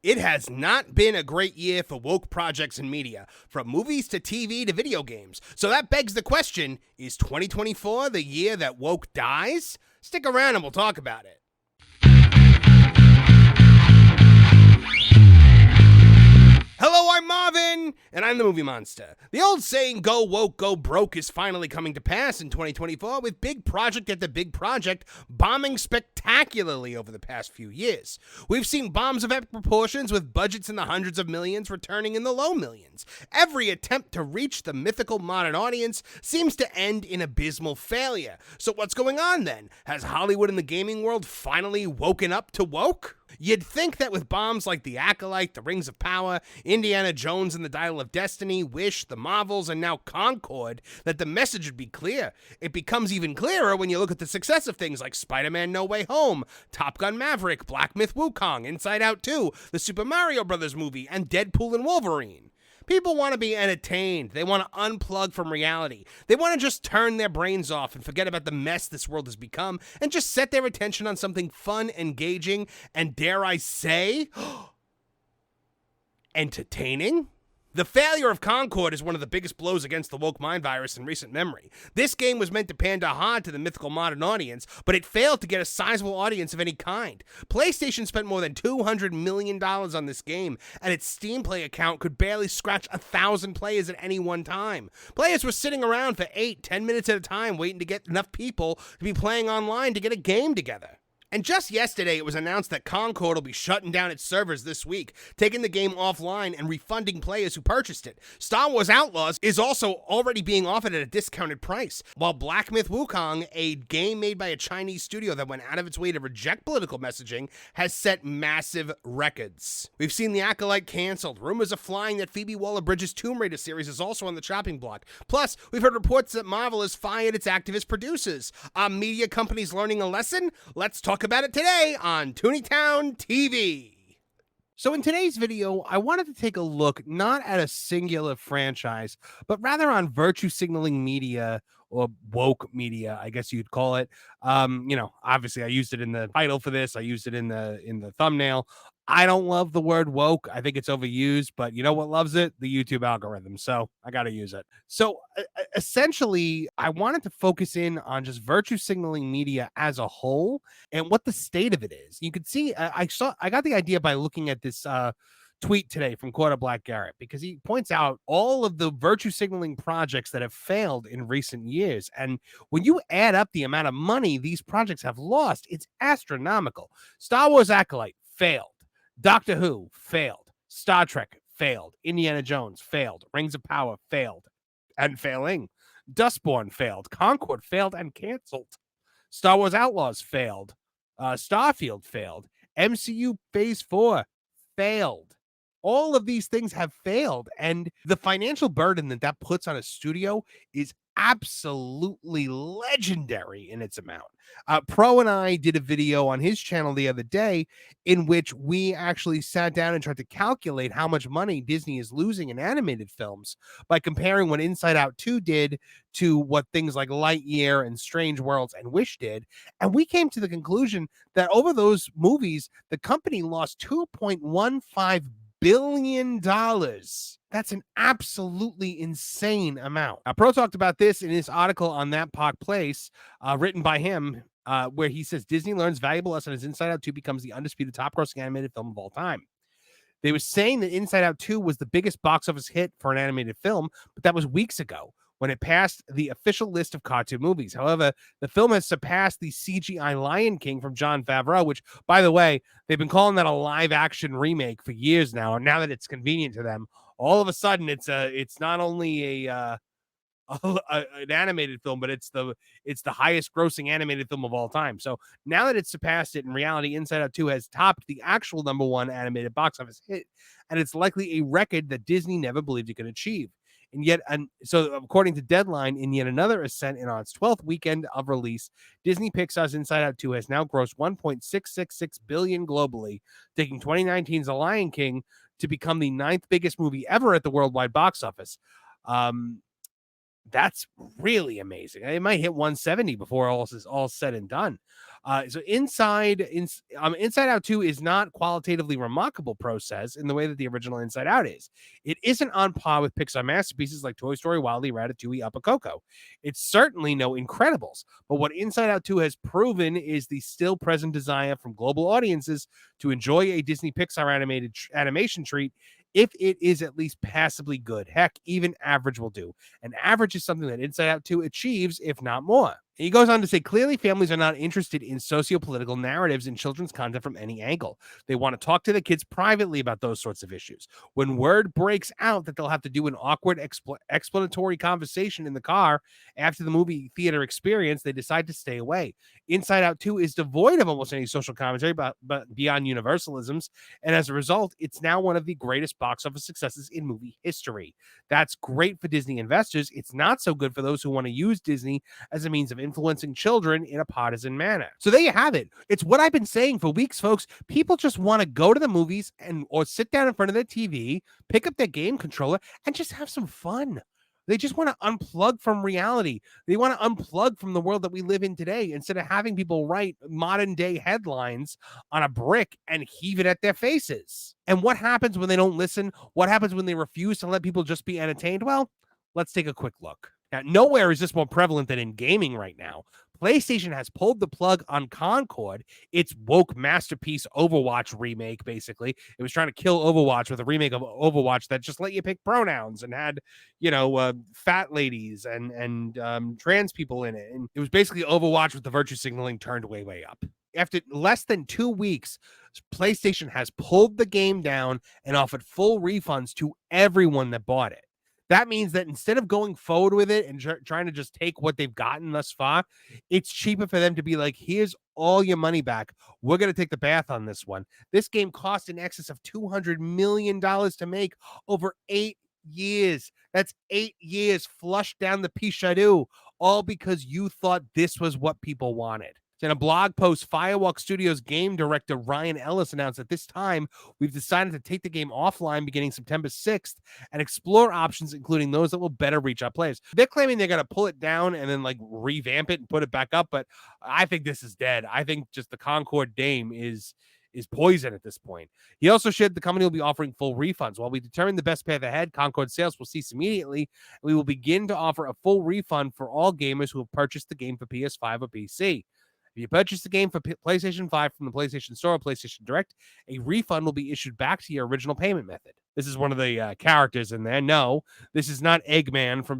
It has not been a great year for woke projects in media, from movies to TV to video games. So that begs the question, is 2024 the year that woke dies? Stick around and we'll talk about it. Hello, I'm Marvin, and I'm the Movie Monster. The old saying, go woke, go broke, is finally coming to pass in 2024, with big project after big project bombing spectacularly over the past few years. We've seen bombs of epic proportions with budgets in the hundreds of millions returning in the low millions. Every attempt to reach the mythical modern audience seems to end in abysmal failure. So what's going on then? Has Hollywood and the gaming world finally woken up to woke? You'd think that with bombs like The Acolyte, The Rings of Power, Indiana Jones and the Dial of Destiny, Wish, The Marvels, and now Concord, that the message would be clear. It becomes even clearer when you look at the success of things like Spider-Man No Way Home, Top Gun Maverick, Black Myth Wukong, Inside Out 2, the Super Mario Bros. Movie, and Deadpool and Wolverine. People want to be entertained. They want to unplug from reality. They want to just turn their brains off and forget about the mess this world has become and just set their attention on something fun, engaging, and dare I say, entertaining? The failure of Concord is one of the biggest blows against the woke mind virus in recent memory. This game was meant to pander hard to the mythical modern audience, but it failed to get a sizable audience of any kind. PlayStation spent more than $200 million on this game, and its Steam Play account could barely scratch 1,000 players at any one time. Players were sitting around for 8-10 minutes at a time waiting to get enough people to be playing online to get a game together. And just yesterday, it was announced that Concord will be shutting down its servers this week, taking the game offline and refunding players who purchased it. Star Wars Outlaws is also already being offered at a discounted price, while Black Myth Wukong, a game made by a Chinese studio that went out of its way to reject political messaging, has set massive records. We've seen The Acolyte canceled. Rumors are flying that Phoebe Waller-Bridge's Tomb Raider series is also on the chopping block. Plus, we've heard reports that Marvel has fired its activist producers. Are media companies learning a lesson? Let's talk about it today on Tooney TV. So in today's video, I wanted to take a look not at a singular franchise, but rather on virtue signaling media, or woke media, I guess you'd call it. Obviously I used it in the title for this. I used it in the thumbnail. I don't love the word woke. I think it's overused, but you know what loves it? The YouTube algorithm. So I got to use it. So essentially, I wanted to focus in on just virtue signaling media as a whole and what the state of it is. You could see, I got the idea by looking at this tweet today from Quarter Black Garrett, because he points out all of the virtue signaling projects that have failed in recent years. And when you add up the amount of money these projects have lost, it's astronomical. Star Wars Acolyte failed. Doctor Who failed. Star Trek failed. Indiana Jones failed. Rings of Power failed and failing. Dustborm failed. Concord failed and canceled. Star Wars Outlaws failed. Starfield failed. MCU Phase 4 failed. All of these things have failed, and the financial burden that puts on a studio is absolutely legendary in its amount. Pro and I did a video on his channel the other day in which we actually sat down and tried to calculate how much money Disney is losing in animated films by comparing what Inside Out 2 did to what things like Lightyear and Strange Worlds and Wish did. And we came to the conclusion that over those movies, the company lost $2.15 billion. That's an absolutely insane amount. Pro talked about this in his article on That Park Place, written by him, where he says Disney learns valuable lesson as Inside Out 2 becomes the undisputed top-grossing animated film of all time. They were saying that Inside Out 2 was the biggest box office hit for an animated film, but that was weeks ago when it passed the official list of cartoon movies. However, the film has surpassed the CGI Lion King from Jon Favreau, which, by the way, they've been calling that a live-action remake for years now, and now that it's convenient to them, all of a sudden it's not only an animated film, but it's the highest grossing animated film of all time. So now that it's surpassed it, in reality, Inside Out 2 has topped the actual #1 animated box office hit, and it's likely a record that Disney never believed it could achieve. So according to Deadline, in yet another ascent and on its 12th weekend of release, Disney Pixar's Inside Out 2 has now grossed $1.666 billion globally, taking 2019's The Lion King to become the 9th biggest movie ever at the worldwide box office. That's really amazing. It might hit 170 before all is all said and done. So Inside Out 2 is not qualitatively remarkable process in the way that the original Inside Out is. It isn't on par with Pixar masterpieces like Toy Story, WALL-E, Ratatouille, Up a Coco. It's certainly no Incredibles, but what Inside Out 2 has proven is the still present desire from global audiences to enjoy a Disney Pixar animation treat if it is at least passably good. Heck, even average will do. And average is something that Inside Out 2 achieves, if not more. He goes on to say, clearly families are not interested in socio-political narratives in children's content from any angle. They want to talk to the kids privately about those sorts of issues. When word breaks out that they'll have to do an awkward explanatory conversation in the car after the movie theater experience, they decide to stay away. Inside Out 2 is devoid of almost any social commentary but beyond universalisms, and as a result, it's now one of the greatest box office successes in movie history. That's great for Disney investors. It's not so good for those who want to use Disney as a means of influencing children in a partisan manner. So there you have it. It's what I've been saying for weeks, folks. People just want to go to the movies or sit down in front of their TV, pick up their game controller, and just have some fun. They just want to unplug from reality. They want to unplug from the world that we live in today instead of having people write modern day headlines on a brick and heave it at their faces. And what happens when they don't listen? What happens when they refuse to let people just be entertained? Well, let's take a quick look. Now, nowhere is this more prevalent than in gaming right now. PlayStation has pulled the plug on Concord, its woke masterpiece Overwatch remake, basically. It was trying to kill Overwatch with a remake of Overwatch that just let you pick pronouns and had, fat ladies and trans people in it. And it was basically Overwatch with the virtue signaling turned way, way up. After less than 2 weeks, PlayStation has pulled the game down and offered full refunds to everyone that bought it. That means that instead of going forward with it and trying to just take what they've gotten thus far, it's cheaper for them to be like, here's all your money back. We're going to take the bath on this one. This game cost in excess of $200 million to make over 8 years. That's 8 years flushed down the Pichadou, all because you thought this was what people wanted. In a blog post, Firewalk Studios game director Ryan Ellis announced at this time, we've decided to take the game offline beginning September 6th and explore options, including those that will better reach our players. They're claiming they're going to pull it down and then revamp it and put it back up, but I think this is dead. I think just the Concord Dame is poison at this point. He also shared the company will be offering full refunds. While we determine the best path ahead, Concord sales will cease immediately. We will begin to offer a full refund for all gamers who have purchased the game for PS5 or PC. If you purchase the game for PlayStation 5 from the PlayStation Store or PlayStation Direct, a refund will be issued back to your original payment method. This is one of the characters in there. No, this is not Eggman from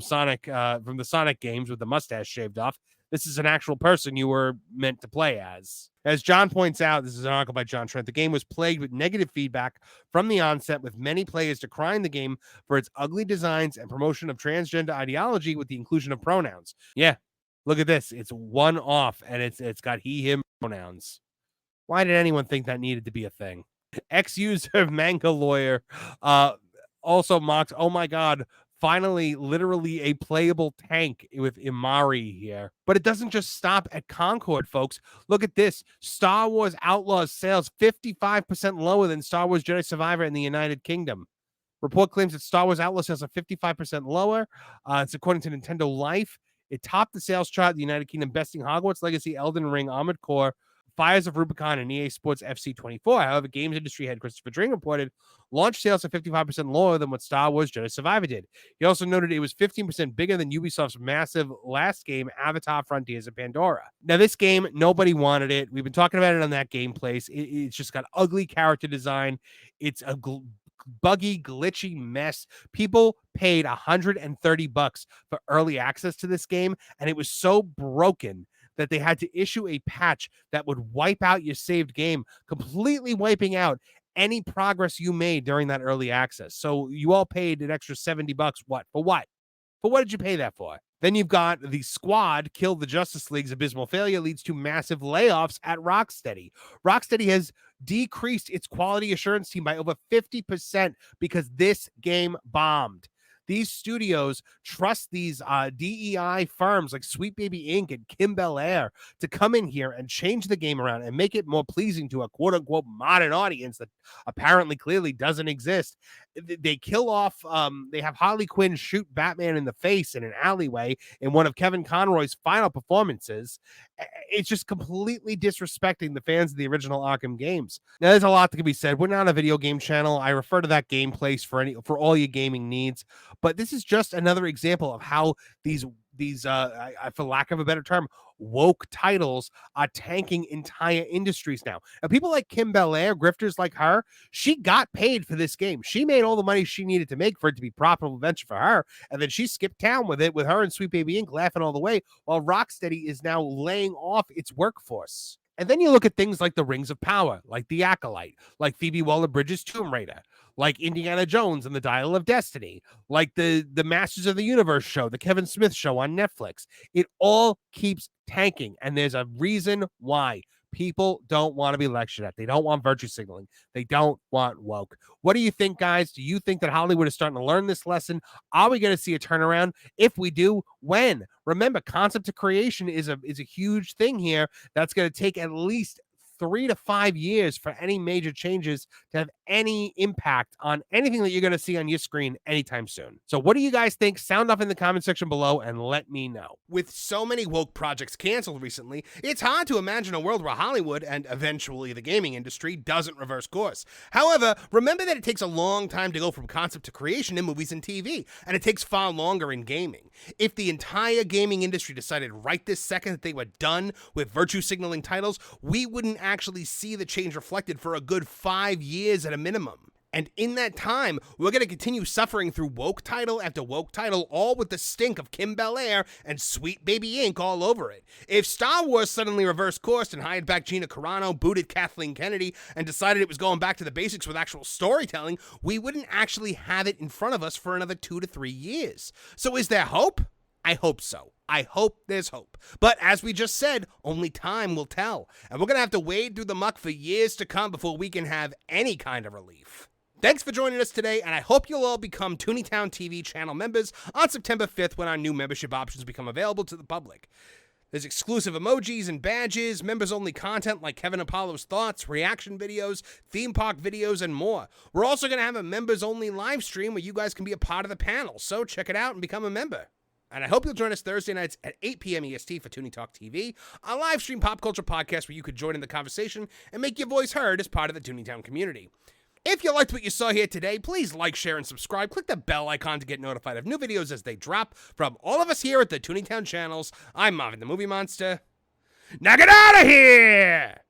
the Sonic games with the mustache shaved off. This is an actual person you were meant to play as. As John points out, this is an article by John Trent, the game was plagued with negative feedback from the onset, with many players decrying the game for its ugly designs and promotion of transgender ideology with the inclusion of pronouns. Yeah. Look at this. It's one off, and it's got he, him pronouns. Why did anyone think that needed to be a thing? Ex-user Manga Lawyer also mocked, oh my God, finally, literally a playable tank with Imari here. But it doesn't just stop at Concord, folks. Look at this. Star Wars Outlaws sales 55% lower than Star Wars Jedi Survivor in the United Kingdom. Report claims that Star Wars Outlaws sales are 55% lower. It's according to Nintendo Life. It topped the sales chart in the United Kingdom, besting Hogwarts Legacy, Elden Ring, Armored Core, Fires of Rubicon, and EA Sports FC 24. However, games industry head Christopher Dring reported launch sales are 55% lower than what Star Wars Jedi Survivor did. He also noted it was 15% bigger than Ubisoft's massive last game, Avatar Frontiers of Pandora. Now, this game, nobody wanted it. We've been talking about it on that gameplace. It's just got ugly character design. It's a buggy, glitchy mess. People paid $130 for early access to this game, and it was so broken that they had to issue a patch that would wipe out your saved game, completely wiping out any progress you made during that early access. So you all paid an extra $70. What? For what? For what did you pay that for? Then you've got the Squad kill the Justice League's abysmal failure leads to massive layoffs at Rocksteady. Rocksteady has decreased its quality assurance team by over 50% because this game bombed. These studios trust these DEI firms like Sweet Baby Inc. and Kim Bel Air to come in here and change the game around and make it more pleasing to a quote-unquote modern audience that apparently clearly doesn't exist. They kill off, they have Harley Quinn shoot Batman in the face in an alleyway in one of Kevin Conroy's final performances, It's just completely disrespecting the fans of the original Arkham games. Now, there's a lot that can be said. We're not a video game channel. I refer to that game place for all your gaming needs. But this is just another example of how these for lack of a better term, woke titles are tanking entire industries now. And people like Kim Belair, grifters like her, she got paid for this game. She made all the money she needed to make for it to be a profitable venture for her, and then she skipped town with it, with her and Sweet Baby Inc. laughing all the way, while Rocksteady is now laying off its workforce. And then you look at things like the Rings of Power, like the Acolyte, like Phoebe Waller-Bridge's Tomb Raider, like Indiana Jones and the Dial of Destiny, like the Masters of the Universe show, the Kevin Smith show on Netflix. It all keeps tanking, and there's a reason why. People don't want to be lectured at. They don't want virtue signaling. They don't want woke. What do you think, guys? Do you think that Hollywood is starting to learn this lesson? Are we going to see a turnaround? If we do, when? Remember, concept to creation is a huge thing here. That's going to take at least 3 to 5 years for any major changes to have any impact on anything that you're going to see on your screen anytime soon. So what do you guys think? Sound off in the comment section below and let me know. With so many woke projects canceled recently, it's hard to imagine a world where Hollywood, and eventually the gaming industry, doesn't reverse course. However, remember that it takes a long time to go from concept to creation in movies and TV, and it takes far longer in gaming. If the entire gaming industry decided right this second that they were done with virtue signaling titles, we wouldn't actually see the change reflected for a good 5 years at a minimum. And in that time, we're going to continue suffering through woke title after woke title, all with the stink of Kim Belair and Sweet Baby Inc. all over it. If Star Wars suddenly reversed course and hired back Gina Carano, booted Kathleen Kennedy, and decided it was going back to the basics with actual storytelling, we wouldn't actually have it in front of us for another 2 to 3 years. So is there hope? I hope so. I hope there's hope. But as we just said, only time will tell. And we're going to have to wade through the muck for years to come before we can have any kind of relief. Thanks for joining us today, and I hope you'll all become Tooneytown TV channel members on September 5th when our new membership options become available to the public. There's exclusive emojis and badges, members-only content like Kevin Apollo's thoughts, reaction videos, theme park videos, and more. We're also going to have a members-only live stream where you guys can be a part of the panel, so check it out and become a member. And I hope you'll join us Thursday nights at 8 p.m. EST for Tooney Talk TV, a live stream pop culture podcast where you could join in the conversation and make your voice heard as part of the Tooneytown community. If you liked what you saw here today, please like, share, and subscribe. Click the bell icon to get notified of new videos as they drop. From all of us here at the Tooneytown channels, I'm Marvin the Movie Monster. Now get out of here!